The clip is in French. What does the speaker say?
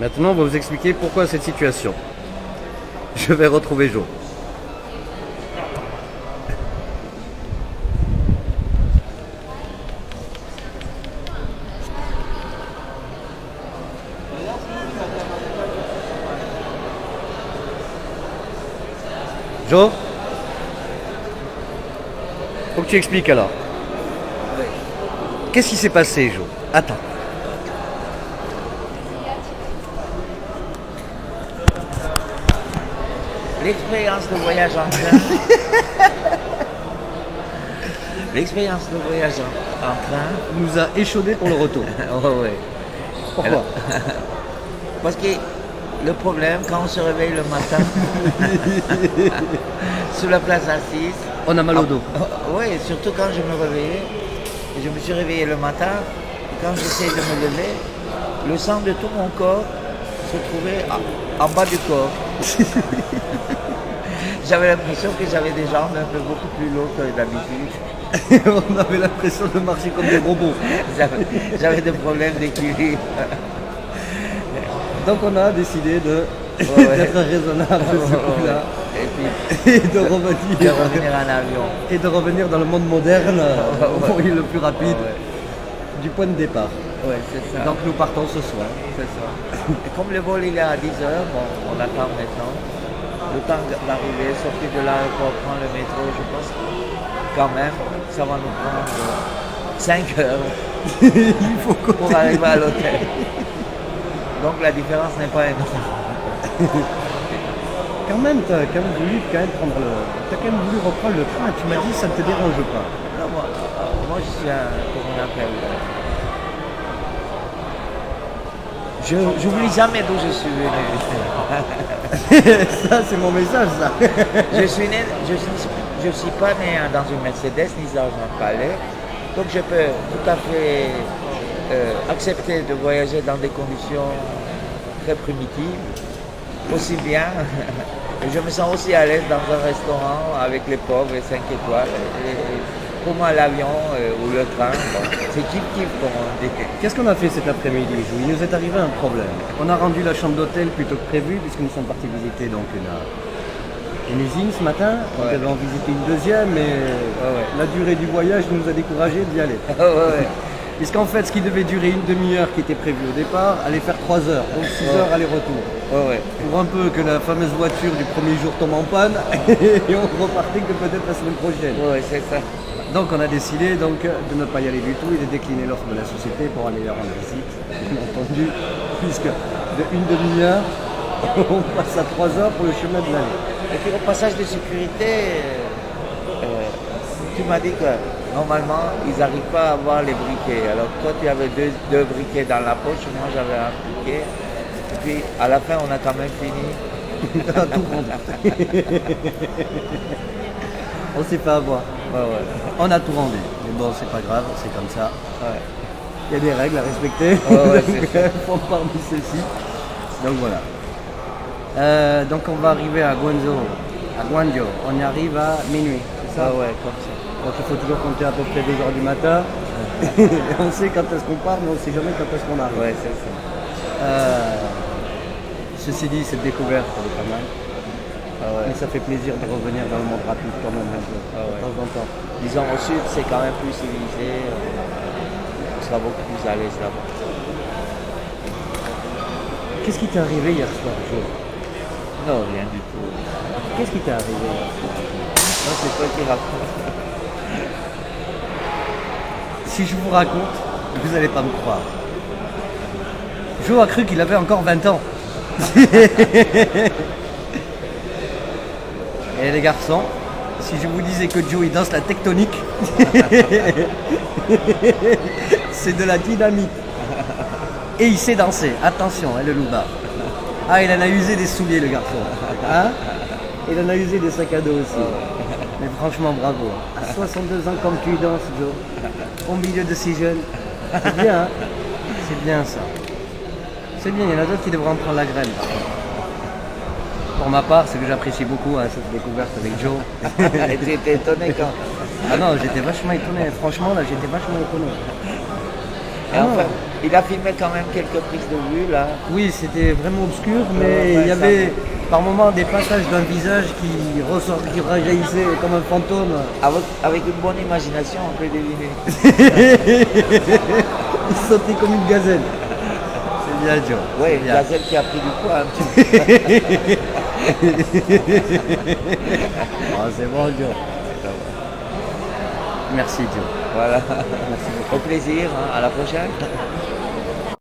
Maintenant, on va vous expliquer pourquoi cette situation. Je vais retrouver Joe. Joe, faut que tu expliques alors. Qu'est-ce qui s'est passé, Joe? Attends. L'expérience de voyage en train. L'expérience de voyage en train. Nous a échaudé pour le retour. Ouais. Pourquoi? Parce que le problème, quand on se réveille le matin, sur la place assise, On a mal au dos. oui, surtout quand je me réveillais, je me suis réveillé le matin, et quand j'essayais de me lever, le sang de tout mon corps se trouvait en bas du corps. J'avais l'impression que j'avais des jambes un peu beaucoup plus lourdes que d'habitude. On avait l'impression de marcher comme des robots. J'avais des problèmes d'équilibre. Donc on a décidé d'être raisonnable ce coup-là Et puis et de revenir en avion. et de revenir dans le monde moderne au moyen le plus rapide du point de départ. Ouais, c'est ça. Donc nous partons ce soir. C'est ça. Et comme le vol il est à 10h, bon, on attend maintenant. Le temps d'arriver, sortir de l'aéroport, prendre le métro, je pense que quand même, ça va nous prendre 5 heures Il faut pour arriver à l'hôtel. Donc la différence n'est pas énorme. Quand même, t'as quand même voulu reprendre le train. Tu m'as dit ça ne te dérange pas. Non, moi je suis un, comment on appelle, j'oublie jamais d'où je suis venu. Ça c'est mon message ça. Je suis pas né dans une Mercedes ni dans un palais, donc je peux tout à fait accepter de voyager dans des conditions très primitives, aussi bien. Et je me sens aussi à l'aise dans un restaurant avec les pauvres et 5 étoiles. Et pour moi, l'avion ou le train, bon, c'est kiff-kiff comme on dit. Qu'est-ce qu'on a fait cet après-midi, Jou? Il nous est arrivé un problème. On a rendu la chambre d'hôtel plutôt que prévu puisque nous sommes partis visiter donc une usine ce matin. On Ouais. devait en visiter une deuxième, mais la durée du voyage nous a découragés d'y aller. Puisqu'en fait, ce qui devait durer une demi-heure qui était prévu au départ, allait faire 3 heures, donc 6 heures aller-retour. Pour un peu que la fameuse voiture du premier jour tombe en panne et on repartait que peut-être la semaine prochaine. Oui, c'est ça. Donc on a décidé donc, de ne pas y aller du tout et de décliner l'offre de la société pour aller leur rendre visite, bien entendu, puisque de une demi-heure, on passe à 3 heures pour le chemin de l'année. Et puis au passage de sécurité, tu m'as dit que normalement, ils n'arrivent pas à avoir les briquets. Alors toi, tu avais deux briquets dans la poche, moi j'avais un briquet. Et puis à la fin, on a quand même fini. On a tout rendu. On s'est fait avoir. On a tout rendu. Mais bon, c'est pas grave, c'est comme ça. Ouais. Il y a des règles à respecter. C'est Font parmi celles-ci. Donc voilà. Donc on va arriver à Guangzhou. On y arrive à minuit, c'est ça? Ouais, comme ça. Donc il faut toujours compter à peu près 2 heures du matin. On sait quand est-ce qu'on part, mais on ne sait jamais quand est-ce qu'on arrive. Ouais, c'est ça. Ceci dit, cette découverte, elle est pas mal. Mais ça fait plaisir de revenir dans le monde rapide quand même un peu, de temps en temps. Disons au sud, c'est quand même plus civilisé. On sera beaucoup plus à l'aise là-bas. Qu'est-ce qui t'est arrivé hier soir, Jo? Non, rien du tout. Qu'est-ce qui t'est arrivé hier soir? Non, c'est toi qui racontes. Si je vous raconte, vous n'allez pas me croire. Jo a cru qu'il avait encore 20 ans. Et les garçons, si je vous disais que Joe il danse la tectonique, c'est de la dynamite. Et il sait danser, attention, hein, le loupard. Ah, il en a usé des souliers, le garçon. Hein? Il en a usé des sacs à dos aussi. Mais franchement, bravo. À 62 ans, comme tu danses, Joe, au milieu de ces jeunes. C'est bien, hein? C'est bien ça. C'est bien, il y en a d'autres qui devraient en prendre la graine. Par contre. Pour ma part, c'est que j'apprécie beaucoup hein, cette découverte avec Joe. J'étais étonné quand. Ah non, j'étais vachement étonné. Franchement, là, j'étais vachement étonné. Et Ah enfin, non. Il a filmé quand même quelques prises de vue là. Oui, c'était vraiment obscur, mais Ouais, il y ça avait par moments des passages d'un visage qui ressort, qui rejaillissait comme un fantôme. Avec une bonne imagination, on peut deviner. Il sautait comme une gazelle. C'est bien, Joe. Oui, c'est une bien. gazelle qui a pris du poids un petit peu. Ah, c'est bon, Joe. Merci, Joe. Voilà. Merci beaucoup. Au plaisir, hein, à la prochaine.